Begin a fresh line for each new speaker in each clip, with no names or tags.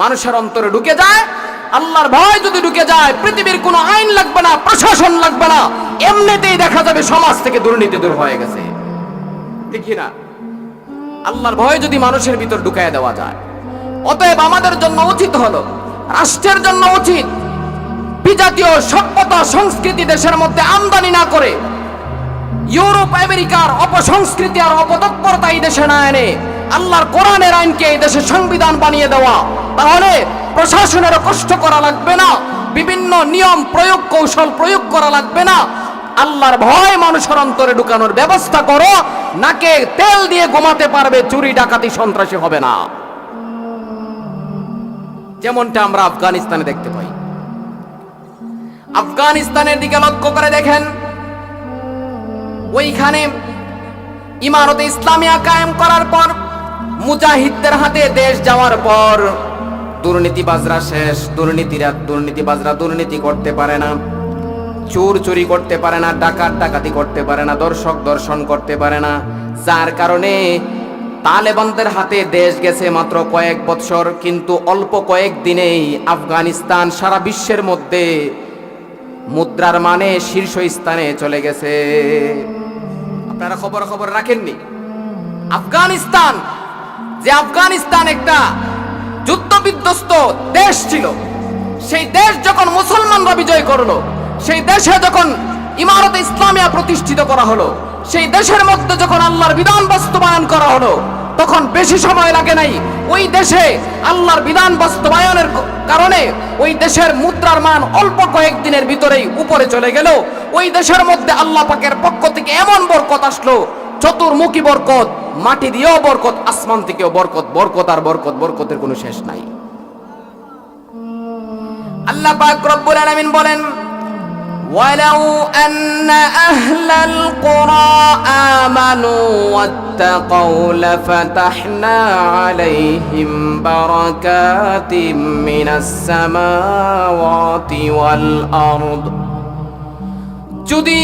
মানুষের অন্তরে ঢুকে যায়, আল্লাহর ভয় যদি ঢুকে যায়, পৃথিবীর কোনো আইন লাগবে না, প্রশাসন লাগবে না, এমনিতেই দেখা যাবে সমাজ থেকে দুর্নীতি দূর হয়ে গেছে। ঠিক না? আল্লাহর ভয় যদি মানুষের ভিতর ঢুকায় দেওয়া যায়। অতএব আমাদের জন্য উচিত হলো, রাষ্ট্রের জন্য উচিত, বিজাতীয় সভ্যতা সংস্কৃতি দেশের মধ্যে আমদানি না করে, ইউরোপ আমেরিকার অপসংস্কৃতি আর অপতৎপরতা এই দেশে না এনে আল্লাহর কোরআনের আইনকে এই দেশে সংবিধান বানিয়ে দেওয়া। তাহলে প্রশাসনেরও কষ্ট করা লাগবে না, বিভিন্ন নিয়ম প্রয়োগ কৌশল প্রয়োগ করা লাগবে না। আল্লাহর ভয় মানুষের অন্তরে ঢুকানোর ব্যবস্থা করো, নাকে তেল দিয়ে ঘুমাতে পারবে, চুরি ডাকাতি সন্ত্রাসী হবে না। যেমনটা আমরা আফগানিস্তানে দেখতে পাই। আফগানিস্তানের দিকে লক্ষ্য করে দেখেন, ওইখানে ইমারতে ইসলামিয়া কায়েম করার পর, মুজাহিদদের হাতে দেশ যাওয়ার পর, দুর্নীতিবাজরা শেষ। দুর্নীতিবাজরা দুর্নীতি করতে পারে না, চোর চুরি করতে পারে না, ডাকাত ডাকাতি করতে পারে না, দর্শন করতে পারে না। যার কারণে তালেবানদের হাতে দেশ গেছে মাত্র কয়েক বছর, কিন্তু অল্প কয়েক দিনেই আফগানিস্তান সারা বিশ্বের মধ্যে মুদ্রার মানে শীর্ষ স্থানে চলে গেছে। আপনারা খবর রাখেননি? আফগানিস্তান একটা যুদ্ধ বিধ্বস্ত দেশ ছিল, সেই দেশ যখন মুসলমানরা বিজয় করলো, সেই দেশে যখন ইমারতে ইসলামিয়া প্রতিষ্ঠিত করা হলো, সেই দেশের মধ্যে যখন আল্লাহর বিধান বাস্তবায়ন করা হলো, তখন বেশি সময় লাগে নাই। ওই দেশে আল্লাহর বিধান বাস্তবায়নের কারণে ওই দেশের মুদ্রার মান অল্প কয়েকদিনের ভিতরেই উপরে চলে গেল। ওই দেশের মধ্যে আল্লাহ পাকের পক্ষ থেকে এমন বরকত আসলো, চতুর্মুখী বরকত, মাটি দিয়েও বরকত, আসমান থেকেও বরকত, বরকত আর বরকত, বরকতের কোনো শেষ নাই। আল্লাহ পাক রব্বুল আলামিন বলেন, ওয়ালাউ আন্না আহলাল কুরা আমানু ওয়াত্তাকাউ লাফাতাহনা আলাইহিম বারাকাতিম মিনাস সামাওয়াতি ওয়াল আরদ। যদি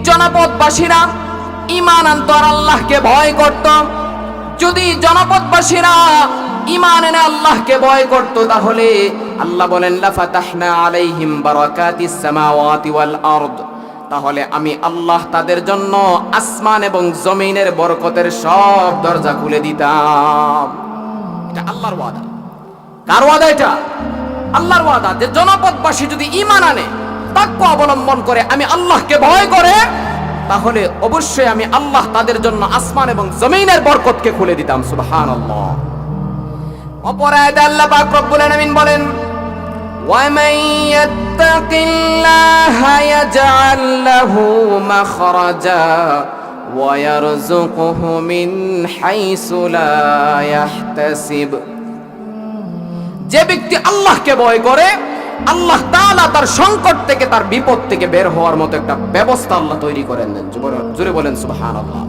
জনপদবাসীরা ঈমান আনত আর আল্লাহকে ভয় করত, যদি জনপদবাসীরা ঈমান এনে আল্লাহকে ভয় করত, তাহলে আল্লাহ বলেন লাফাতাহনা আলাইহিম বারাকাতিস সামাওয়াতি ওয়াল আরদ, তাহলে আমি আল্লাহ তাদের জন্য আসমান এবং জমিনের বরকতের সব দরজা খুলে দিতাম। এটা আল্লাহর ওয়াদা। কার ওয়াদা এটা? আল্লাহর ওয়াদা, যে জনপদবাসী যদি ঈমান আনে, তাকওয়া অবলম্বন করে, আমি আল্লাহকে ভয় করে, তাহলে অবশ্যই আমি আল্লাহ তাদের জন্য আসমান এবং জমিনের বরকতকে খুলে দিতাম। সুবহানাল্লাহ। অপর আয়াতে আল্লাহ পাক রব্বুল আলামিন বলেন, ওয়ামান ইয়াত্তাকিল্লাহা ইয়াজআল লাহু মাখরাজা ওয়া ইয়ারযুকুহু মিন হাইসু লা ইয়াহতাসিব। যে ব্যক্তি আল্লাহকে ভয় করে, আল্লাহ তাআলা তার সংকট থেকে, তার বিপদ থেকে বের হওয়ার মতো একটা ব্যবস্থা আল্লাহ তৈরি করেন দেন। জোরে বলেন সুবহানাল্লাহ।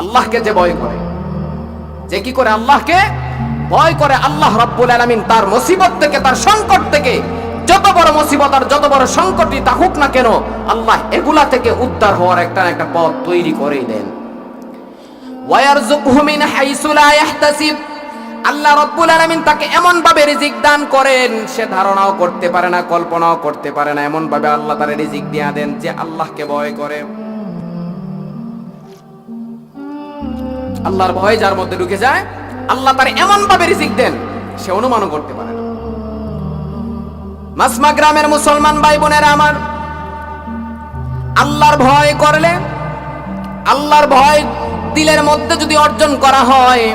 আল্লাহকে যে ভয় করে, যে কি করে? আল্লাহকে ভয় করে, আল্লাহ রাব্বুল আলামিন তার মুসিবত থেকে, তার সংকট থেকে, যত বড় মুসিবত আর যত বড় সংকটই থাকুক না কেন, আল্লাহ এগুলা থেকে উদ্ধার হওয়ার একটা পথ তৈরি করেই দেন। ওয়া ইয়ারযুকুহু মিন হাইসু লা ইয়াহতাসিব। আল্লাহ রাব্বুল আলামিন তাকে এমন ভাবে রিজিক দান করেন, সে ধারণাও করতে পারে না, কল্পনাও করতে পারে না। এমন ভাবে আল্লাহ তার রিজিক দিয়া দেন যে আল্লাহকে ভয় করে। আল্লাহর ভয় যার মধ্যে ঢুকে যায়, আল্লাহ তার এমন ভাবে রিজিক দেন, সে অনুমানও করতে পারে না। মাসমা গ্রামের মুসলমান ভাই বোনেরা আমার, আল্লাহর ভয় করলে, আল্লাহর ভয় দিলের মধ্যে যদি অর্জন করা হয়,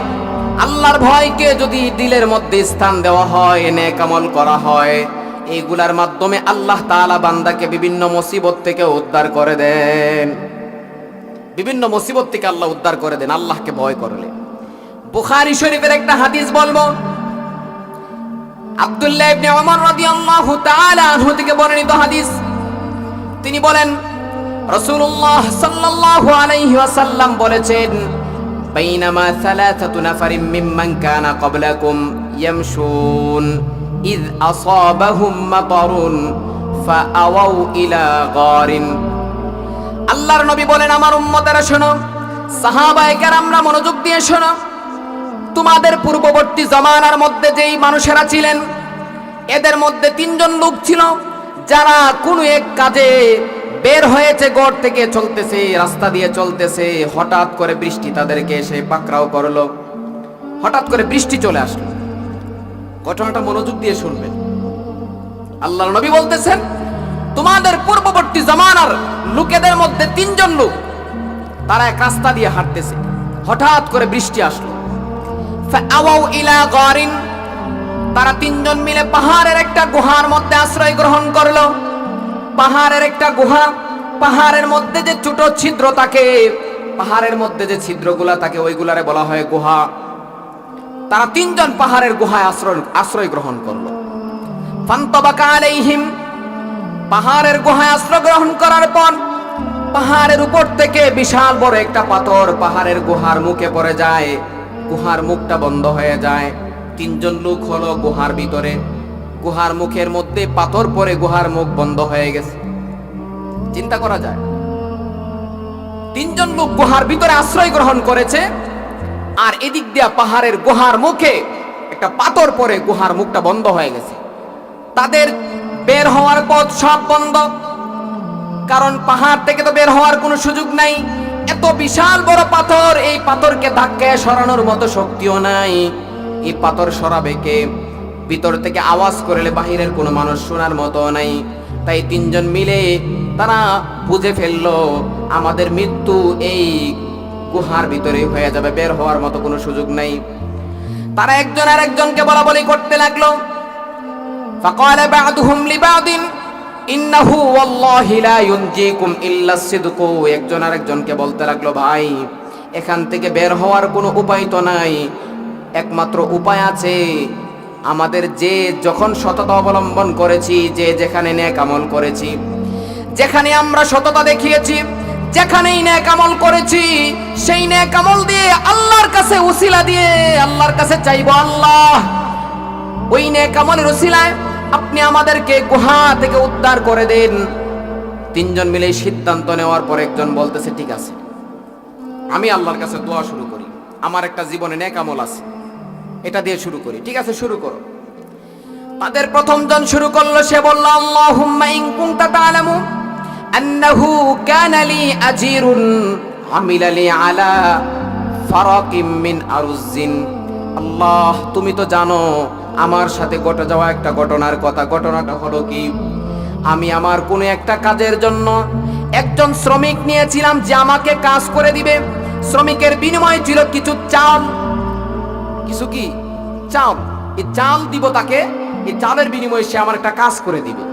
আল্লাহর ভয়কে যদি দিলের মধ্যে স্থান দেওয়া হয়, নেক আমল করা হয়, এইগুলার মাধ্যমে আল্লাহ তাআলা বান্দাকে বিভিন্ন মুসিবত থেকে উদ্ধার করে দেন। বিভিন্ন মুসিবত থেকে আল্লাহ উদ্ধার করে দেন আল্লাহকে ভয় করলে। বুখারী শরীফের একটা হাদিস বলবো, আব্দুল্লাহ ইবনে ওমর রাদিয়াল্লাহু তাআলা আনহু থেকে বর্ণিত হাদিস। তিনি বলেন, রাসূলুল্লাহ সাল্লাল্লাহু আলাইহি ওয়াসাল্লাম বলেছেন, বাইনামা সালাসাতু নাফারিন মিম্মান কানা ক্বাবলাকুম ইয়ামশুন ইয আসাবাহুম মাতারুন ফাআওয়াউ ইলা গারিন। আল্লাহর নবী বলেন, আমার উম্মতেরা শোনো, সাহাবায়ে কেরামরা মনোযোগ দিয়ে শোনো, তোমাদের পূর্ববর্তী জমানার মধ্যে যেই মানুষেরা ছিলেন, এদের মধ্যে 3 জন লোক ছিল যারা কোনো এক কাজে বের হয়েছে, ঘর থেকে চলতেছে, রাস্তা দিয়ে চলতেছে, হঠাৎ করে বৃষ্টি তাদেরকে এসে পাকড়াও করলো। হঠাৎ করে বৃষ্টি চলে আসলো। ঘটনাটা মনোযোগ দিয়ে শুনবেন। আল্লাহর নবী বলতেছেন, তোমাদের পূর্ববর্তী জামানার লোকেদের মধ্যে 3 জন লোক, তারা এক রাস্তা দিয়ে হাঁটতেছে, হঠাৎ করে বৃষ্টি আসলো। ফাআওয়াউ ইলা গারিন, তারা 3 জন মিলে পাহাড়ের একটা গুহার মধ্যে আশ্রয় গ্রহণ করলো। পাহাড়ের একটা গুহা, পাহাড়ের মধ্যে যে ছোট ছিদ্র থাকে, পাহাড়ের মধ্যে যে ছিদ্রগুলা থাকে ওইগুলারে বলা হয় গুহা। তারা 3 জন পাহাড়ের গুহায় আশ্রয় গ্রহণ করলো। ফান্তাবাকা আলাইহিম, পাহাড়ের গুহায় আশ্রয় গ্রহণ করার পর পাহাড়ের উপর থেকে বিশাল বড় একটা পাথর পাহাড়ের গুহার মুখে পড়ে যায়। গুহার মুখটা বন্ধ হয়ে যায়। 3 জন লোক হলো গুহার ভিতরে, গুহার মুখের মধ্যে পাথর পড়ে গুহার মুখ বন্ধ হয়ে গেছে। চিন্তা করা যায়, 3 জন লোক গুহার ভিতরে আশ্রয় গ্রহণ করেছে, আর এদিক দিয়া পাহাড়ের গুহার মুখে একটা পাথর পড়ে গুহার মুখটা বন্ধ হয়ে গেছে। তাদের বের হওয়ার পথ সব বন্ধ, কারণ পাহাড় থেকে তো বের হওয়ার কোনো সুযোগ নাই। এত বিশাল বড় পাথর, এই পাথরকে ধাক্কায় সরানোর মতো শক্তিও নাই। এই পাথর সরাবে কে? ভিতর থেকে আওয়াজ করলে বাহিরের কোনো মানুষ শোনার মতো নাই। তাই 3 জন মিলে তারা বুঝে ফেললো আমাদের মৃত্যু এই গুহার ভিতরে হয়ে যাবে, বের হওয়ার মতো কোনো সুযোগ নাই। তারা একজন আর একজনকে বলাবলি করতে লাগলো। ফাকালা বা'দুহুম লিবা'দিন ইন্নাহু ওয়াল্লাহি লা ইউনজিকুম ইল্লা সিদকু। একজন আর একজনকে বলতে লাগলো, ভাই এখান থেকে বের হওয়ার কোনো উপায় তো নাই, একমাত্র উপায় আছে আমাদের, যে যখন সততা অবলম্বন করেছি, যে যেখানে নেক আমল করেছি, যেখানে আমরা সততা দেখিয়েছি, যেখানেই নেক আমল করেছি, সেই নেক আমল দিয়ে আল্লাহর কাছে উসিলা দিয়ে আল্লাহর কাছে চাইবো, আল্লাহ ওই নেক আমলের উসিলায় আপনি আমাদেরকে গুহা থেকে উদ্ধার করে দেন। 3 জন মিলে সিদ্ধান্ত নেওয়ার পর একজন বলতেছে, ঠিক আছে আমি আল্লাহর কাছে দোয়া শুরু করি, আমার একটা জীবনে নেক আমল আছে, এটা দিয়ে শুরু করি। ঠিক আছে, শুরু করো। তাদের প্রথম জন শুরু করলো, সে বলল, আল্লাহুম্মা ইন কুনতা তা'লামু আন্নাহু কানা লি আজিরুন আমিলা লি আলা ফারাকিম মিন আরুজিন। আল্লাহ তুমি তো জানো আমার সাথে ঘটে যাওয়া একটা ঘটনার কথা। ঘটনাটা হলো কি, আমি আমার কোনো একটা কাজের জন্য একজন শ্রমিক নিয়েছিলাম যে আমাকে কাজ করে দিবে। শ্রমিকের বিনিময়ে ছিল কিছু চাল, কিছু কি চাল, এই চাল দিব তাকে, এই চালের বিনিময়ে সে আমার একটা কাজ করে দিবে।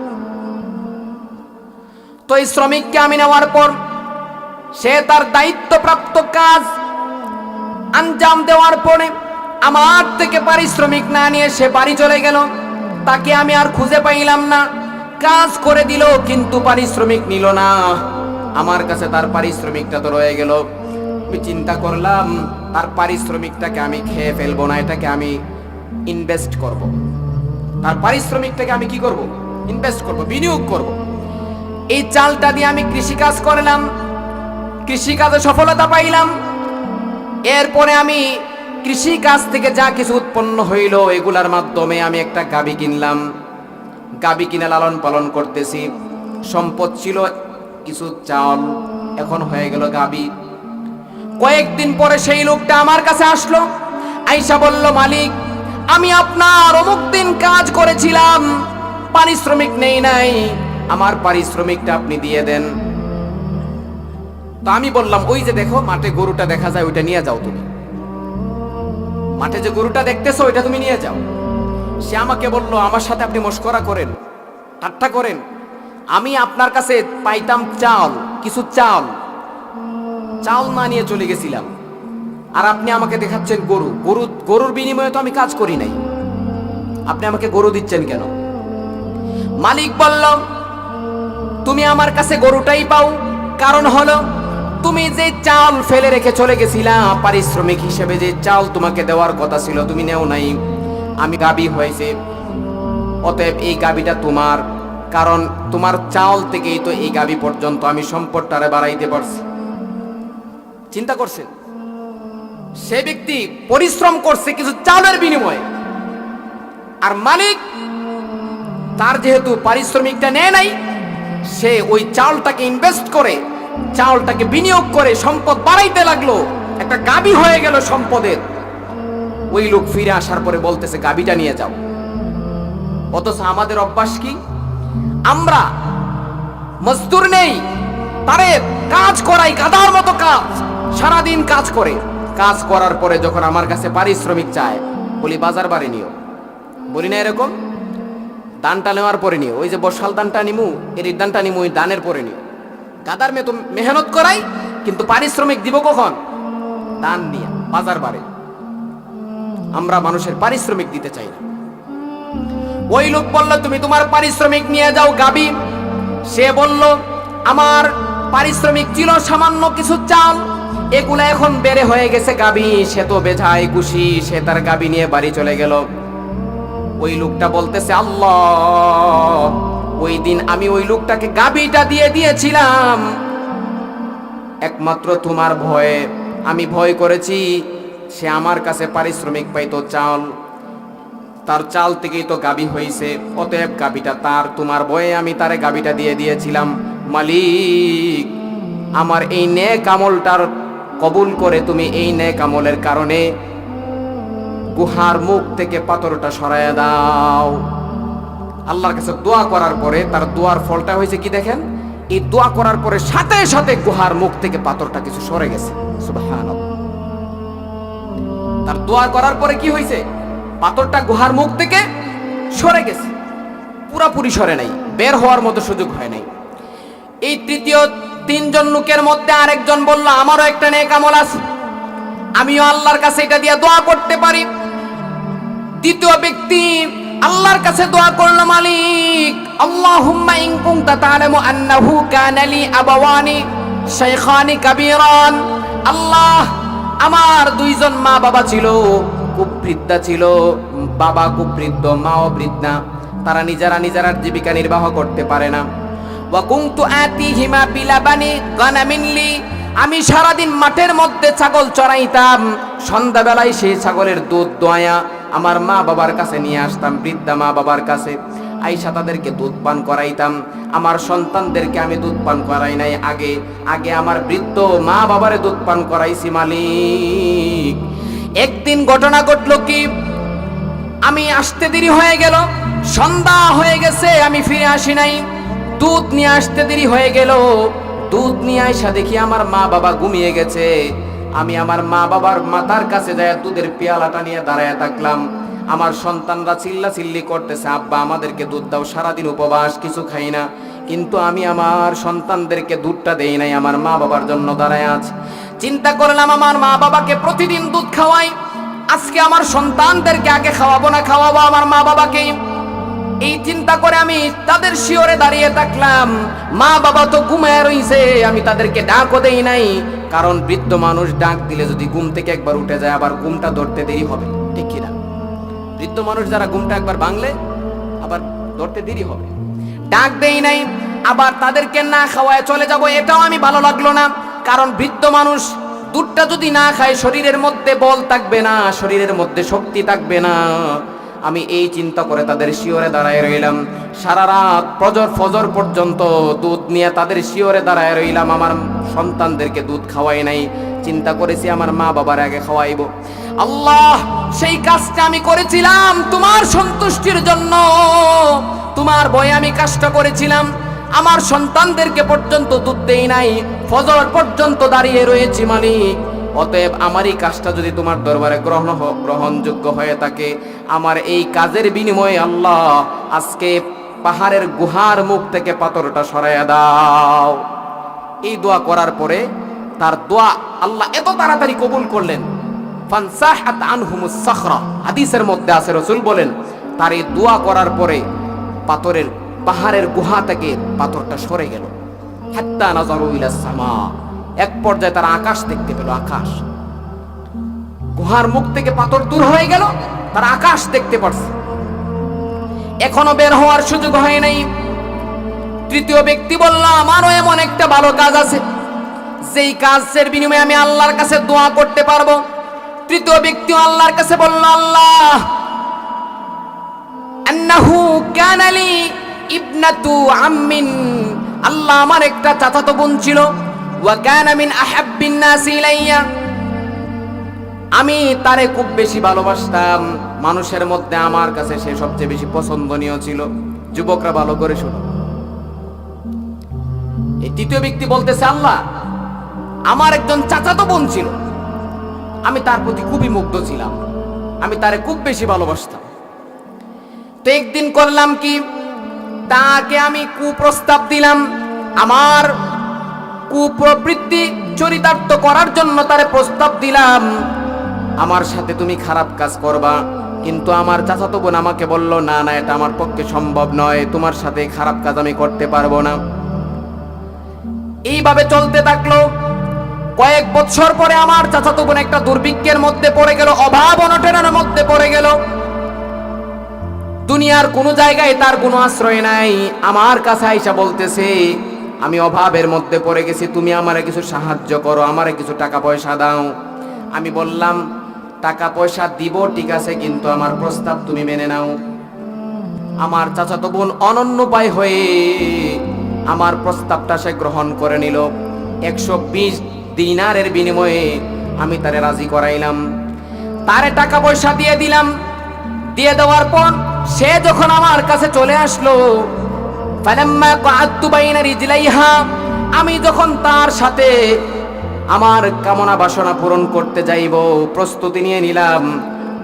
তো এই শ্রমিককে আমি নেওয়ার পর সে তার দায়িত্বপ্রাপ্ত কাজ আঞ্জাম দেওয়ার পরে আমার থেকে পারিশ্রমিক না নিয়ে সে বাড়ি চলে গেল। তাকে আমি আর খুঁজে পাইলাম না। কাজ করে দিল কিন্তু পারিশ্রমিক নিল না। আমার কাছে তার পারিশ্রমিকটা তো রয়ে গেল। আমি চিন্তা করলাম তার পারিশ্রমিকটাকে আমি খেয়ে ফেলবো না, এটাকে আমি ইনভেস্ট করব। তার পারিশ্রমিকটাকে আমি কি করব? ইনভেস্ট করব, বিনিয়োগ করব। এই চালটা দিয়ে আমি কৃষিকাজ করলাম, কৃষিকাজে সফলতা পাইলাম। এরপরে আমি কৃষিকাজ থেকে যা কিছু উৎপন্ন হইল এগুলার মাধ্যমে আমি একটা গাভী কিনলাম। গাভী কিনে লালন পালন করতেছি। সম্পদ ছিল কিছু চাল, এখন হয়ে গেল গাভী। কয়েকদিন পরে সেই লোকটা আমার কাছে আসলো, আইসা বলল, মালিক আমি আপনার অমুক দিন কাজ করেছিলাম, পারিশ্রমিক নেই নাই, আমার পারিশ্রমিকটা আপনি দিয়ে দেন। তো আমি বললাম, ওই যে দেখো মাঠে গরুটা দেখা যায়, ওইটা নিয়ে যাও তুমি। মাঠে যে গরুটা দেখতেছো ওইটা তুমি নিয়ে যাও। সে আমাকে বলল, আমার সাথে আপনি মশকরা করেন, ঠাট্টা করেন। আমি আপনার কাছে পাইতাম চাল, কিছু চাল, চাল না নিয়ে চলে গেছিলাম, আর আপনি আমাকে দেখাচ্ছেন গরু। গরুর বিনিময়ে তো আমি কাজ করি নাই, আপনি আমাকে গরু দিচ্ছেন কেন? মালিক বলল, তুমি আমার কাছে গরুটাই পাও, কারণ হলো তুমি যে চাল ফেলে রেখে চলে গেছিলা, পারিশ্রমিক হিসেবে যে চাল তোমাকে দেওয়ার কথা ছিল তুমি নেও নাই। আমি গাবি হয়েছে, অতএব এই গাবিটা তোমার, কারণ তোমার চাল থেকেই তো এই গাবি পর্যন্ত আমি সম্পদটারে বাড়াইতে পারছি। চিন্তা করছেন? সে ব্যক্তি পরিশ্রম করছে কিছু চাউলের বিনিময়ে, আর মালিক তার যেহেতু পারিশ্রমিকটা নেয় নাই, সে ওই চাউলটাকে ইনভেস্ট করে, চাউলটাকে বিনিয়োগ করে সম্পদ বাড়াইতে লাগলো, একটা গাবি হয়ে গেল সম্পদের। ওই লোক ফিরে আসার পরে বলতেছে গাবিটা নিয়ে যাও। অথচ আমাদের অভ্যাস কি, আমরা মজদুর নেই, তারে কাজ করাই, গাধার মতো কাজ, সারাদিন কাজ করে, কাজ করার পরে যখন আমার কাছে পারিশ্রমিক চায় বলি বাজার বাড়ি নিও, বলি না এরকম, দানটা নেওয়ার পরে নিও, ওই যে বর্ষাল দানটা নিমু, এর দানটা নিমু, ওই দানের পরে নিও। গাদার মেয়ে তো মেহনত করাই, কিন্তু পারিশ্রমিক দিব কখন? দান নিয়ে, বাজার বাড়ে। আমরা মানুষের পারিশ্রমিক দিতে চাই না। ওই লোক বলল তুমি তোমার পারিশ্রমিক নিয়ে যাও গাবি। সে বলল আমার পারিশ্রমিক ছিল সামান্য কিছু চাল, এগুলা এখন বেড়ে হয়ে গেছে গাবি। সে তো বেজায় খুশি, সে তার গাবি নিয়ে বাড়ি চলে গেল। ওই লোকটা বলতেছে আল্লাহ, ওই দিন আমি ওই লোকটাকে গাবিটা দিয়ে দিয়েছিলাম একমাত্র তোমার ভয়ে। আমি ভয় করেছি সে আমার কাছে পারিশ্রমিক পাইতো চাল, তার চাল থেকেই তো গাবি হয়েছে, অতএব গাবিটা তার, তোমার ভয়ে আমি তারে গাবিটা দিয়ে দিয়েছিলাম। মালিক, আমার এই নেক আমলটার কবুল করে তুমি এই নেক আমলের কারণে গুহার মুখ থেকে পাথরটা সরাইয়া দাও। আল্লাহর কাছে দোয়া করার পরে তার দোয়ার ফলটা হয়েছে কি দেখেন, এই দোয়া করার পরে সাথে সাথে গুহার মুখ থেকে পাথরটা কিছু সরে গেছে। সুবহানাল্লাহ। তার দোয়া করার পরে কি হয়েছে, পাথরটা গুহার মুখ থেকে সরে গেছে, পুরাপুরি সরে নাই, বের হওয়ার মতো সুযোগ হয় নাই। এই তৃতীয় তিনজন লোকের মধ্যে আরেকজন বলল আমারও একটা নেক আমল আছে, আমিও আল্লাহর কাছে এটা দিয়ে দোয়া করতে পারি। দ্বিতীয় ব্যক্তি আল্লাহর কাছে দোয়া করলো, মালিক আল্লাহুম্মা ইন কুনতা তা'লামু আন্নাহু কানা লি আবাওয়ানি শাইখানি কাবীরান। আল্লাহ, আমার দুইজন মা বাবা ছিল, খুব বৃদ্ধা ছিল, বাবা খুব বৃদ্ধ, মাও বৃদ্ধা, তারা নিজেরা জীবিকা নির্বাহ করতে পারে না। ওয়া কুনতু আতিহিমা বিলাবানি গানামিন লি, আমি সারাদিন মাঠের মধ্যে ছাগল চড়াইতাম, সন্ধ্যাবেলায় সেই ছাগলের দুধ দোয়া আমার মা বাবার কাছে নিয়ে আসতাম, বৃদ্ধা মা বাবার কাছে আইসা তাদেরকে দুধ পান করাইতাম। আমার সন্তানদেরকে আমি দুধ পান করাই নাই, আগে আগে আমার বৃদ্ধ মা বাবারে দুধ পান করাইছি। মালিক, একদিন ঘটনা ঘটলো কি, আমি আসতে দেরি হয়ে গেল, সন্ধ্যা হয়ে গেছে, আমি ফিরে আসি নাই, দুধ নিয়ে আসতে দেরি হয়ে গেল। দুধ নিয়ে আইসা দেখি আমার মা বাবা ঘুমিয়ে গেছে। আমি আমার মা বাবার মাথার কাছে যায় দুধের পেয়ালাটা নিয়ে দাঁড়ায় থাকলাম। আমার সন্তানরা চিল্লাচিল্লি করতেছে, আব্বা আমাদেরকে দুধ দাও, সারাদিন উপবাস, কিছু খাই না। কিন্তু আমি আমার সন্তানদেরকে দুধটা দেই নাই, আমার মা বাবার জন্য দাঁড়ায় আছি। চিন্তা করলাম আমার মা বাবাকে প্রতিদিন দুধ খাওয়াই, আজকে আমার সন্তানদেরকে আগে খাওয়াবো না খাওয়াবো আমার মা বাবাকে। এই চিন্তা করে আমি তাদের শিওরে দাঁড়িয়ে থাকলাম। মা বাবা তো ঘুমায় রইছে, আমি তাদেরকে ডাকও দেই নাই, কারণ বৃদ্ধ মানুষ ডাক দিলে যদি ঘুম থেকে একবার উঠে যায় আবার ঘুমটা ধরতে দেরি হবে, ঠিক কিনা? বৃদ্ধ মানুষ যারা ঘুমটা একবার ভাঙলে আবার ধরতে দেরি হবে। ডাক দেই নাই, আবার তাদেরকে না খাওয়ায় চলে যাব, এটাও আমি ভালো লাগলো না, কারণ বৃদ্ধ মানুষ দুধটা যদি না খায় শরীরের মধ্যে বল থাকবে না, শরীরের মধ্যে শক্তি থাকবে না। আমি এই চিন্তা করে তাদের শিওরে দাঁড়ায় রইলাম। সারা রাত ফজর পর্যন্ত দুধ নিয়ে তাদের শিওরে দাঁড়ায় রইলাম, আমার সন্তানদেরকে দুধ খাওয়াই নাই। চিন্তা করেছি আমার মা বাবার আগে খাওয়াইব। আল্লাহ, সেই কাজটা আমি করেছিলাম তোমার সন্তুষ্টির জন্য, তোমার ভয়ে আমি কাজটা করেছিলাম। আমার সন্তানদেরকে পর্যন্ত দুধ দেই নাই, ফজর পর্যন্ত দাঁড়িয়ে রয়েছি। মালিক, অতএব আমার এই কাজটা যদি তোমার দরবারে গ্রহণযোগ্য হয়ে থাকে, আমার এই কাজের বিনিময়ে আল্লাহ আজকে পাহাড়ের গুহার মুখ থেকে পাথরটা সরাইয়া দাও। এই দোয়া করার পরে তার দোয়া আল্লাহ এত তাড়াতাড়ি কবুল করলেন, ফানসাহাত আনহুমুস সাখরা, হাদিসের মধ্যে আছে রাসূল বলেন তার এই দোয়া করার পরে পাহাড়ের গুহা থেকে পাথরটা সরে গেল। হাত্তা নাযারু ইলাস সামা, এক পর্যায়ে তারা আকাশ দেখতে পেল। আকাশ, গুহার মুখ থেকে পাথর দূর হয়ে গেল, তারা আকাশ দেখতে পারছে। এখনো বের হওয়ার সুযোগ হয় নাই। তৃতীয় ব্যক্তি বলল আমারও এমন একটা ভালো কাজ আছে, যেই কাজের বিনিময়ে আমি আল্লাহর কাছে দোয়া করতে পারবো। তৃতীয় ব্যক্তি আল্লাহর কাছে বলল, আল্লাহ, আন্নাহু কানা লি ইবনাতু আম্মিন, আল্লাহ, আমার একটা চাচাতো বোন ছিল, ওয়া কানা মিন আহাব্বিন নাসি ইলাইয়া, আমি তারে খুব বেশি ভালোবাসতাম, মানুষের মধ্যে আমার কাছে সে সবচেয়ে বেশি পছন্দনীয় ছিল। যুবকরা ভালো করে শুনো, এই তৃতীয় ব্যক্তি বলতেছে, আল্লাহ, আমার একজন চাচাতো বোন ছিল, আমি তার প্রতি খুবই মুগ্ধ ছিলাম, আমি তারে খুব বেশি ভালোবাসতাম। তো একদিন করলাম কি, তাকে আমি কুপ্রস্তাব দিলাম, আমার কুপ্রবৃত্তি চরিতার্থ করার জন্য তারে প্রস্তাব দিলাম, আমার সাথে তুমি খারাপ কাজ করবা। কিন্তু আমার চাচাতো বোন আমাকে বলল, না না, এটা আমার পক্ষে সম্ভব নয়, তোমার সাথে খারাপ কাজ আমি করতে পারবো না। এইভাবে চলতে থাকলো। কয়েক বছর পরে আমার চাচাতো বোন একটা দুর্ভিক্ষের মধ্যে পড়ে গেল, অভাব অনটনের মধ্যে পড়ে গেল। দুনিয়ার কোনো জায়গায় তার কোনো আশ্রয় নাই। আমার কাছে আইসা বলতেছে, আমি অভাবের মধ্যে পড়ে গেছি, তুমি আমারে কিছু সাহায্য করো, আমারে কিছু টাকা পয়সা দাও। আমি বললাম, টাকা পয়সা দিব ঠিক আছে, কিন্তু আমার প্রস্তাব তুমি মেনে নাও। আমার চাচাতো বোন অনন্যোপায় হয়ে আমার প্রস্তাবটা সে গ্রহণ করে নিল। 120 দিনারের বিনিময়ে আমি তারে রাজি করাইলাম, তারে টাকা পয়সা দিয়ে দিলাম। দিয়ে দেওয়ার পর সে যখন আমার কাছে চলে আসলো, ফালাম্মা কআদতু বাইনা রিজলাইহা, আমি যখন তার সাথে আমার কামনা বাসনা পূরণ করতে যাইব, প্রস্তুতি নিয়ে নিলাম,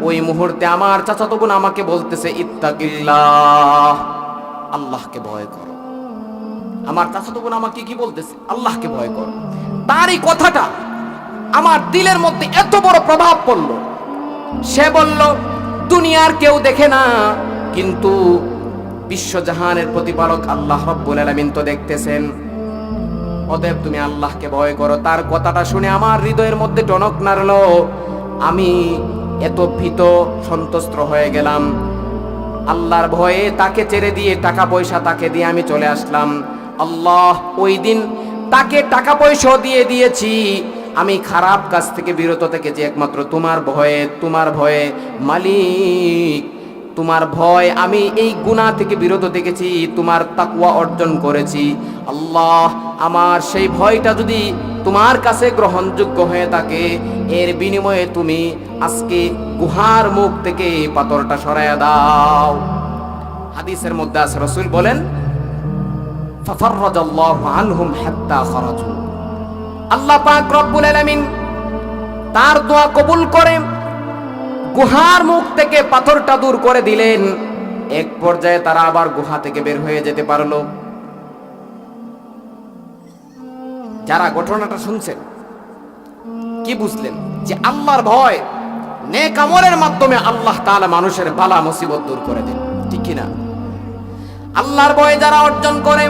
ওই মুহূর্তে আমার চাচাতো বোন আমাকে বলতেছে, ইত্তাকিল্লাহ, আল্লাহকে ভয় করো। আমার চাচাতো বোন আমাকে কি বলতেছে? আল্লাহকে ভয় করো। তার এই কথাটা আমার দিলের মধ্যে এত বড় প্রভাব পড়লো। সে বলল, দুনিয়ার কেউ দেখে না, কিন্তু বিশ্বজাহানের প্রতিপালক আল্লাহ রাব্বুল আলামিন তো দেখতেছেন, অতএব তুমি আল্লাহকে ভয় করো। তার কথাটা শুনে আমার হৃদয়ের মধ্যে টনক নাড়লো। আমি এত ভীত সন্ত্রস্ত হয়ে গেলাম। আল্লাহর ভয়ে তাকে ছেড়ে দিয়ে টাকা পয়সা তাকে দিয়ে আমি চলে আসলাম। আল্লাহ ওই দিন তাকে টাকা পয়সা দিয়ে দিয়েছি। আমি খারাপ কাজ থেকে বিরত থেকেছি একমাত্র তোমার ভয়ে মালিক, তোমার ভয়, আমি এই গুনাহ থেকে বিরত থেকেছি, তোমার তাকওয়া অর্জন করেছি। আল্লাহ, আমার সেই ভয়টা যদি তোমার কাছে গ্রহণযোগ্য হয়ে থাকে, এর বিনিময়ে তুমি আজকে গুহার মুখ থেকে পাথরটা সরাইয়া দাও। হাদিসের মধ্যে আছে, রাসূল বলেন, ফাফাররাজাল্লাহু আনহুম হাত্তা খারাজু। আল্লাহ পাক রব্বুল আলামিন তার দোয়া কবুল করে গুহার মুখ থেকে পাথরটা দূর করে দিলেন। এক পর্যায়ে তারা আবার গুহা থেকে বের হয়ে যেতে পারলো। যারা ঘটনাটা শুনছেন, কি বুঝলেন? যে আল্লাহর ভয়, নেক আমলের মাধ্যমে আল্লাহ তাআলা মানুষের বালা মুসিবত দূর করে দেন, ঠিক কি না? আল্লাহর ভয় যারা অর্জন করে,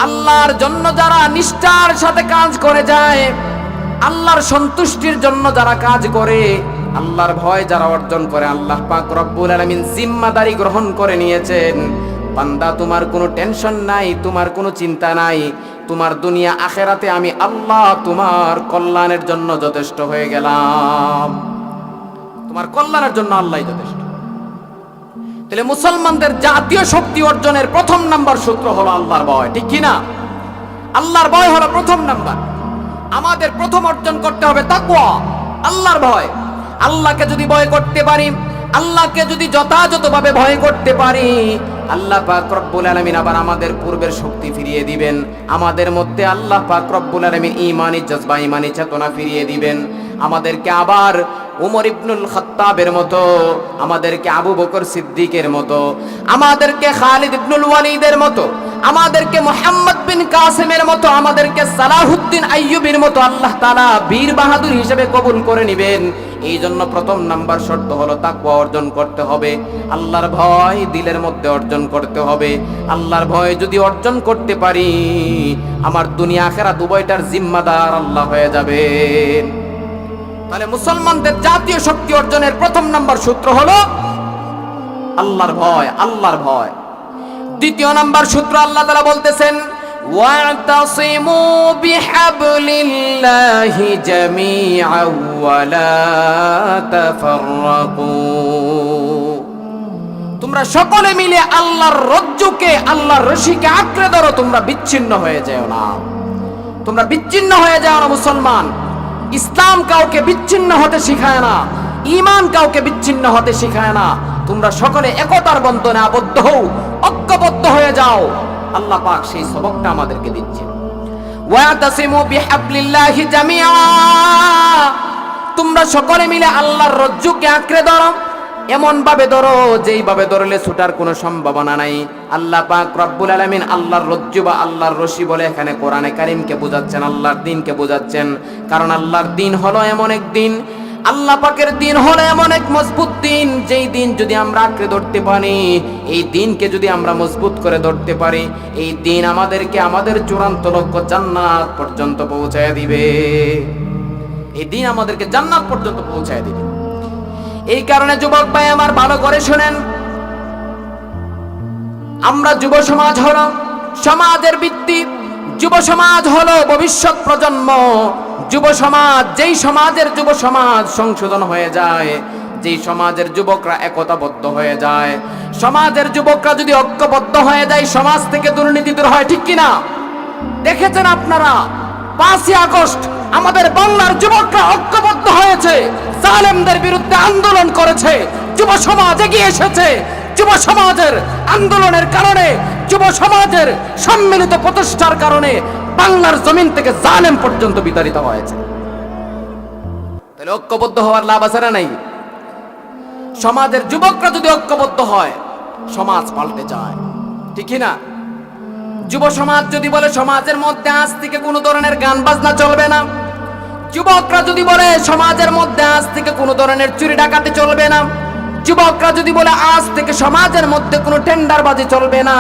আল্লাহর জন্য যারা নিষ্ঠার সাথে কাজ করে যায়, আল্লাহর সন্তুষ্টির জন্য যারা কাজ করে, আল্লাহর ভয় যারা অর্জন করে, আল্লাহ পাক রব্বুল আলামিন জিম্মাদারি গ্রহণ করে নিয়েছেন। বান্দা, তোমার কোনো টেনশন নাই, তোমার কোনো চিন্তা নাই, তোমার দুনিয়া আখেরাতে আমি আল্লাহ তোমার কল্যাণের জন্য যথেষ্ট হয়ে গেলাম। তোমার কল্যাণের জন্য আল্লাহই যথেষ্ট। তাহলে মুসলমানদের জাতীয় শক্তি অর্জনের প্রথম নাম্বার সূত্র হলো আল্লাহর ভয়, ঠিক কি না? আল্লাহর ভয় হলো প্রথম নাম্বার। আমাদের প্রথম অর্জন করতে হবে তাকওয়া, আল্লাহর ভয়। আল্লাহকে যদি ভয় করতে পারি, আল্লাহকে যদি যথাযথভাবে ভয় করতে পারি, আল্লাহ পাক রব্বুল আলামিন আবার আমাদের পূর্বের শক্তি ফিরিয়ে দিবেন। আমাদের মধ্যে আল্লাহ পাক রব্বুল আলামিন ঈমানি জজবা, ঈমানি চেতনা ফিরিয়ে দিবেন। আমাদেরকে আবার উমর ইবনুল খাত্তাবের মতো, আমাদেরকে আবু বকর সিদ্দিকের মতো, আমাদেরকে খালিদ ইবনুল ওয়ালিদের মতো, আমাদেরকে মুহাম্মদ বিন কাসিমের মতো, আমাদেরকে সালাহুদ্দিন আইয়ুবীর মতো আল্লাহ তাআলা বীর বাহাদুর হিসেবে কবুল করে নেবেন। এই জন্য প্রথম নাম্বার শর্ত হলো তাকওয়া অর্জন করতে হবে। আল্লাহর ভয় দিলের মধ্যে অর্জন করতে হবে। আল্লাহর ভয় যদি অর্জন করতে পারি, আমার দুনিয়া আখিরাত উভয়টার জিম্মাদার আল্লাহ হয়ে যাবেন। তাহলে মুসলমানদের জাতীয় শক্তি অর্জনের প্রথম নাম্বার সূত্র হলো আল্লাহর ভয়, আল্লাহর ভয়। দ্বিতীয় নাম্বার সূত্র আল্লাহ তাআলা বলতেছেন, واعتصموا بحبل الله جميعا ولا تفرقوا তোমরা সকলে মিলে আল্লাহর রজ্জুকে, আল্লাহর রশিকে আঁকড়ে ধরো, তোমরা বিচ্ছিন্ন হয়ে যাও না। তোমরা বিচ্ছিন্ন হয়ে যাও না মুসলমান। ইসলাম কাউকে বিচ্ছিন্ন হতে শিখায় না, ঈমান কাউকে বিচ্ছিন্ন হতে শিখায় না। তোমরা সকলে একতার বন্ধনে আবদ্ধ হও, ঐক্যবদ্ধ হয়ে যাও। আল্লাহ পাক সেই সবকটা আমাদেরকে দিচ্ছেন। ওয়াতাসিমু বিহাবলিল্লাহি জামিআ, তোমরা সকলে মিলে আল্লাহর রজ্জুকে আঁকড়ে ধরো, এমন ভাবে ধরো যেইভাবে ধরলে ছুটার কোনো সম্ভাবনা নাই। আল্লাহ পাক রব্বুল আলামিন আল্লাহর রজ্জু বা আল্লাহর রশি বলে এখানে কোরআনে কারীমকে বোঝাচ্ছেন, আল্লাহর দ্বীনকে বোঝাচ্ছেন। কারণ আল্লাহর দ্বীন হলো এমন এক দ্বীন, আল্লাহ পাকের দ্বীন হলো এমন এক মজবুত দ্বীন, যেই দ্বীন যদি আমরা আঁকড়ে ধরতে পারি, এই দ্বীনকে যদি আমরা মজবুত করে ধরতে পারি, এই দ্বীন আমাদেরকে আমাদের চূড়ান্ত লক্ষ্য জান্নাত পর্যন্ত পৌঁছায় দিবে। এই দ্বীন আমাদেরকে জান্নাত পর্যন্ত পৌঁছায় দিবে। এই কারণে যুবক ভাই আমার ভালো করে শুনেন, আমরা যুব সমাজ হলো সমাজের ভিত্তি, যুব সমাজ হলো ভবিষ্যৎ প্রজন্ম। যুব সমাজ, যেই সমাজের যুব সমাজ সংশোধন হয়ে যায়, যেই সমাজের যুবকরা একতাবদ্ধ হয়ে যায়, সমাজের যুবকরা যদি ঐক্যবদ্ধ হয়ে যায়, সমাজ থেকে দুর্নীতি দূর হয়। ঠিক কিনা? দেখেছেন আপনারা 5ই আগস্ট আমাদের বাংলার যুবকরা ঐক্যবদ্ধ হয়েছে, জালেমদের বিরুদ্ধে আন্দোলন করেছে, যুব সমাজ এগিয়ে এসেছে। যুব সমাজের আন্দোলনের কারণে, যুব সমাজের সম্মিলিত প্রচেষ্টার কারণে বাংলার জমিন থেকে জালেম পর্যন্ত বিতাড়িত হয়েছে। তাহলে ঐক্যবদ্ধ হওয়ার লাভ আছে না নাই? সমাজের যুবকরা যদি ঐক্যবদ্ধ হয়, সমাজ পাল্টে যায়। ঠিক না? যুব সমাজ যদি বলে সমাজের মধ্যে আজ থেকে কোনো ধরনের গান বাজনা চলবে না, যুবকরা যদি বলে সমাজের মধ্যে আজ থেকে কোনো ধরনের চুরি ডাকাতি চলবে না, যুবকরা যদি বলে আজ থেকে সমাজের মধ্যে কোনো টেন্ডারবাজি চলবে না,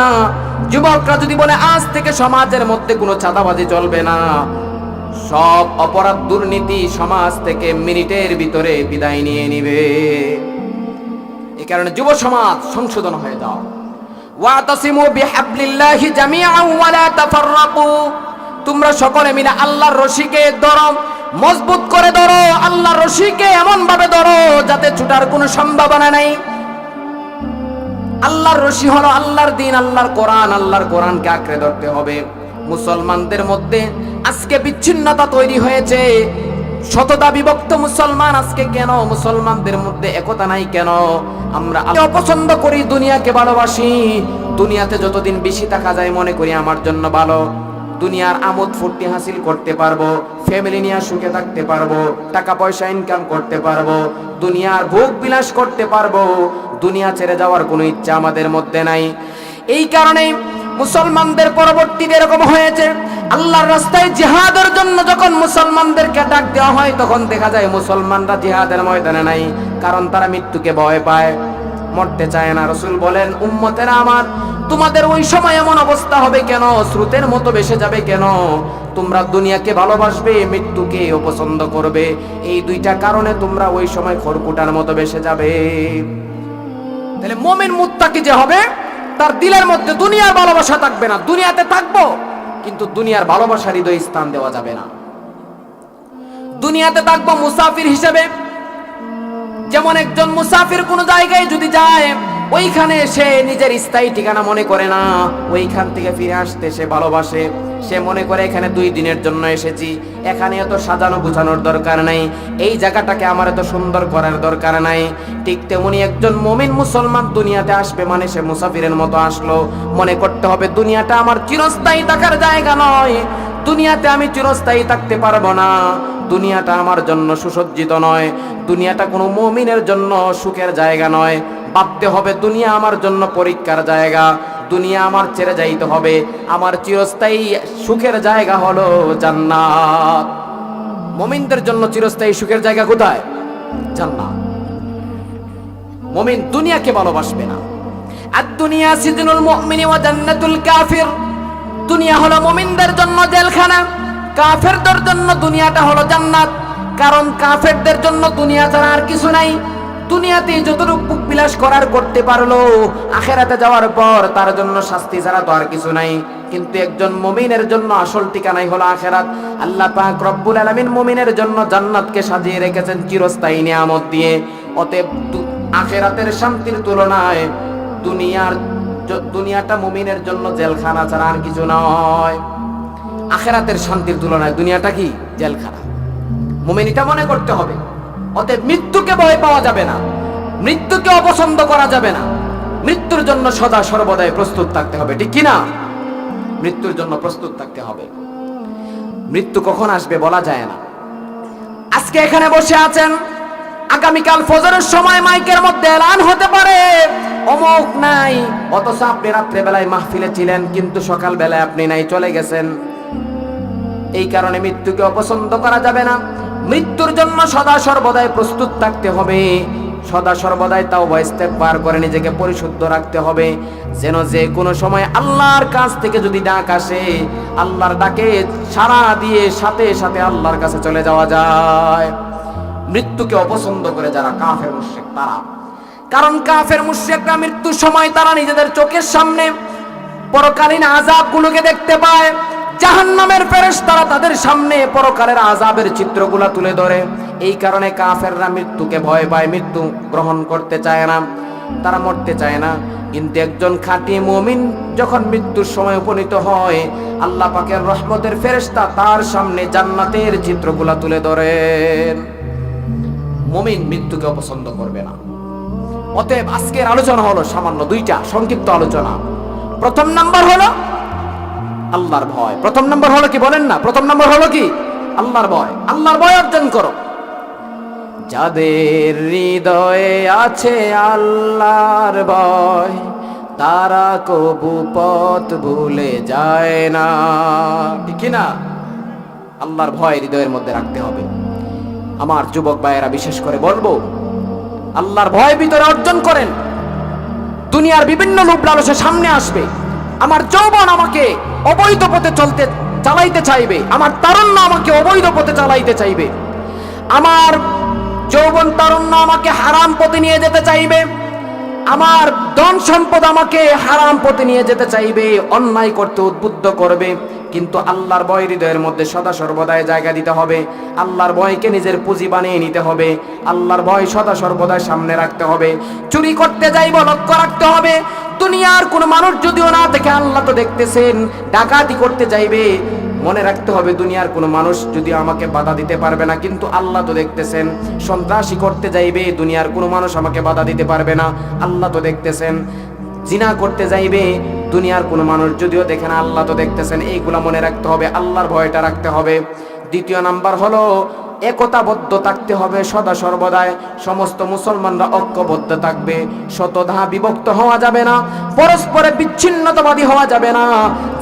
যুবকরা যদি বলে আজ থেকে সমাজের মধ্যে কোনো চাঁদাবাজি চলবে না, সব অপরাধ দুর্নীতি সমাজ থেকে মিনিটের ভিতরে বিদায় নিয়ে নিবে। এই কারণে যুব সমাজ সংশোধন হয়ে যাও। ওয়াতাসিমু বিহাবলিল্লাহি জামিআন ওয়া লা তাফাররাকু, তোমরা সকলে মিলে আল্লাহর রশিকে ধরো, মজবুত করে ধরো। আল্লাহর রশিকে এমন ভাবে ধরো যাতে ছুটার কোনো সম্ভাবনা নাই। আল্লাহর রশি হলো আল্লাহর দ্বীন, আল্লাহর কোরআন। আল্লাহর কোরআনকে আঁকড়ে ধরতে হবে। মুসলমানদের মধ্যে আজকে বিচ্ছিন্নতা তৈরি হয়েছে, শততা বিভক্ত মুসলমান। আজকে কেন মুসলমানদের মধ্যে একতা নাই? কেন? আমরা অপছন্দ করি, দুনিয়াকে ভালোবাসি। দুনিয়াতে যতদিন বেশি থাকা যায় মনে করি আমার জন্য ভালো। দুনিয়ার আমোদ ফুর্তি হাসিল করতে পারবো, ফ্যামিলি নিয়ে সুখে থাকতে পারবো, টাকা পয়সা ইনকাম করতে পারবো, দুনিয়ার ভোগ বিলাস করতে পারবো। দুনিয়া ছেড়ে যাওয়ার কোনো ইচ্ছা আমাদের মধ্যে নাই। এই কারণে মুসলমানদের পরবর্তীতে এরকম হয়েছে, আল্লাহর রাস্তায় জিহাদের জন্য যখন মুসলমানদেরকে ডাক দেওয়া হয়, তখন দেখা যায় মুসলমানরা জিহাদের ময়দানে নাই। কারণ তারা মৃত্যুকে ভয় পায়, মরতে চায় না। রাসূল বলেন, উম্মতেরা আমার, তোমাদের ওই সময় এমন অবস্থা হবে কেন? স্রোতের মতো ভেসে যাবে কেন? তোমরা দুনিয়াকে ভালোবাসবে, মৃত্যুকে অপছন্দ করবে। এই দুইটা কারণে তোমরা ওই সময় খড়কুটার মতো ভেসে যাবে। তাহলে মুমিন মুত্তাকি যে হবে, তার দিলের মধ্যে দুনিয়ার ভালোবাসা থাকবে না। দুনিয়াতে থাকবো, কিন্তু দুনিয়ার ভালোবাসা হৃদয়ে স্থান দেওয়া যাবে না। দুনিয়াতে থাকবো মুসাফির হিসেবে। যেমন একজন মুসাফির কোন জায়গায় যদি যায়, ওইখানে সে নিজের স্থায়ী ঠিকানা মনে করে না, ওইখান থেকে ফিরে আসতে সে ভালোবাসে। সে মনে করে এখানে 2 দিনের জন্য এসেছি, এখানে এত সাজানো গুছানোর দরকার নাই, এই জায়গাটাকে আমার এত সুন্দর করার দরকার নাই। ঠিক তেমনি একজন মুমিন মুসলমান দুনিয়াতে আসবে মানে সে মুসাফিরের মতো আসলো। মনে করতে হবে দুনিয়াটা আমার চিরস্থায়ী থাকার জায়গা নয়, দুনিয়াতে আমি চিরস্থায়ী থাকতে পারবো না, দুনিয়াটা আমার জন্য সুসজ্জিত নয়, দুনিয়াটা কোনো মুমিনের জন্য সুখের জায়গা নয়। ভাবতে হবে দুনিয়া আমার জন্য পরীক্ষার জায়গা, দুনিয়া আমার ছেড়ে যাইতে হবে। আমার চিরস্থায়ী সুখের জায়গা হলো জান্নাত। মুমিনদের জন্য চিরস্থায়ী সুখের জায়গা কোথায়? জান্নাত। মুমিন দুনিয়াকে ভালোবাসবে না। আদ-দুনিয়া সিজনুল মুমিনি ওয়া জান্নাতুল কাফির, দুনিয়া হলো মুমিনদের জন্য জেলখানা, কাফেরদের জন্য দুনিয়াটা হলো জান্নাত। কারণ কাফেরদের জন্য দুনিয়া ছাড়া আর কিছু নাই। দুনিয়াতে যতটুকু বুক বিলাস করার করতে পারলো, আখিরাতে যাওয়ার পর তার জন্য শাস্তি ছাড়া তো আর কিছু নাই। কিন্তু একজন মুমিনের জন্য আসল ঠিকানাই হলো আখিরাত। আল্লাহ পাক রব্বুল আলামিন মুমিনের জন্য জান্নাতকে সাজিয়ে রেখেছেন চিরস্থায়ী নিয়ামত দিয়ে। অতএব আখিরাতের শান্তির তুলনায় দুনিয়াটা মুমিনের জন্য জেলখানা ছাড়া আর কিছু নয়। আখিরাতের শান্তির তুলনায় দুনিয়াটা কি? জেলখানা। মুমিন এটা মনে করতে হবে। অতএব মৃত্যুকে ভয় পাওয়া যাবে না, মৃত্যুকে অপছন্দ করা যাবে না, মৃত্যুর জন্য সদা সর্বদাই প্রস্তুত থাকতে হবে, ঠিক কিনা? মৃত্যুর জন্য প্রস্তুত থাকতে হবে। মৃত্যু কখন আসবে বলা যায় না। আজকে এখানে বসে আছেন, আগামীকাল ফজরের সময় মাইকের মধ্যে এলান হতে পারে অমুক নাই, অথচ আপনি রাত্রে বেলায় মাহফিলে ছিলেন, কিন্তু সকাল বেলায় আপনি নাই, চলে গেছেন। এই কারণে মৃত্যুকে অপছন্দ করা যাবে না। মৃত্যুর জন্য সদা সর্বদাই প্রস্তুত থাকতে হবে, সদা সর্বদাই তাওবা ইস্তেগফার করে নিজেকে পরিশুদ্ধ রাখতে হবে, যেন যে কোনো সময় আল্লাহর কাছ থেকে যদি ডাক আসে, আল্লাহর ডাকে সাড়া দিয়ে সাথে সাথে আল্লাহর কাছে চলে যাওয়া যায়। মৃত্যুকে অপছন্দ করে যারা কাফের মুশরিক তারা, কারণ কাফের মুশরিকরা মৃত্যুর সময় তারা নিজেদের চোখের সামনে পরকালীন আযাবগুলোকে দেখতে পায়। জাহান্নামের ফেরেশতারা তাদের সামনে পরকালের আযাবের চিত্রগুলো তুলে ধরে। এই কারণে কাফেররা মৃত্যুকে ভয় পায়, মৃত্যু গ্রহণ করতে চায় না, তারা মরতে চায় না। কিন্তু একজন খাঁটি মুমিন যখন মৃত্যুর সময় উপনীত হয়, আল্লাহ পাকের রহমতের ফেরেশতা তার সামনে জান্নাতের চিত্রগুলো তুলে ধরেন। মুমিন মৃত্যুকে অপছন্দ করবে না। অতএব আজকের আলোচনা হলো সামান্য দুইটা সংক্ষিপ্ত আলোচনা। প্রথম নাম্বার হলো আল্লাহর ভয়। প্রথম নাম্বার হলো কি বলেন না? প্রথম নাম্বার হলো কি? আল্লাহর ভয়। আল্লাহর ভয় অর্জন করো। যাদের হৃদয়ে আছে আল্লাহর ভয়, তারা কবু পথ ভুলে যায় না, ঠিক না? আল্লাহর ভয় হৃদয়ের মধ্যে রাখতে হবে। আমার যুবক ভাইয়েরা বিশেষ করে বলবো, আল্লাহর ভয় ভিতরে অর্জন করেন। দুনিয়ার বিভিন্ন লোভ লালসা সামনে আসবে। আমার যৌবন আমাকে অবৈধ পথে চালাইতে চাইবে, আমার তারুণ্য আমাকে অবৈধ পথে চালাইতে চাইবে, আমার যৌবন তারুণ্য আমাকে হারাম পথে নিয়ে যেতে চাইবে, আমার ধন সম্পদ আমাকে হারাম পথে নিয়ে যেতে চাইবে, অন্যায় করতে উদ্বুদ্ধ করবে। কিন্তু আল্লাহর ভয় হৃদয়ের মধ্যে সদা সর্বদাই জায়গা দিতে হবে। আল্লাহর ভয়কে নিজের পুঁজি বানিয়ে নিতে হবে। আল্লাহর ভয় সদা সর্বদাই সামনে রাখতে হবে। চুরি করতে যাইব লক্ষ্য রাখতে হবে, দুনিয়ার কোনো মানুষ যদিও না দেখে আল্লাহ তো দেখতেছেন। ডাকাতি করতে যাইবে, মনে রাখতে হবে দুনিয়ার কোনো মানুষ যদিও আমাকে বাধা দিতে পারবে না, কিন্তু আল্লাহ তো দেখতেছেন। সন্ত্রাসী করতে যাইবে, দুনিয়ার কোনো মানুষ আমাকে বাধা দিতে পারবে না, আল্লাহ তো দেখতেছেন। জিনা করতে যাইবে, দুনিয়ার কোনো মানুষ যদিও দেখে না, আল্লাহ তো দেখতেছেন। এইগুলা মনে রাখতে হবে, আল্লাহর ভয়টা রাখতে হবে। দ্বিতীয় নাম্বার হলো একতাবদ্ধ থাকতে হবে সদা সর্বদাই। সমস্ত মুসলমানরা ঐক্যবদ্ধ থাকবে, শতধা বিভক্ত হওয়া যাবে না, পরস্পরে বিচ্ছিন্নতাবাদী হওয়া যাবে না,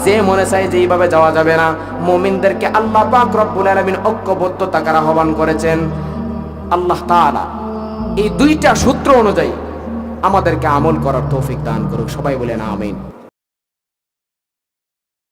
যে মনে চায় যেইভাবে যাওয়া যাবে না। মুমিনদেরকে আল্লাহ পাক রব্বুল আলামিন ঐক্যবদ্ধ থাকার আহ্বান করেছেন। আল্লাহ তাআলা এই দুইটা সূত্র অনুযায়ী আমাদেরকে আমল করার তৌফিক দান করুক। সবাই বলেন আমিন।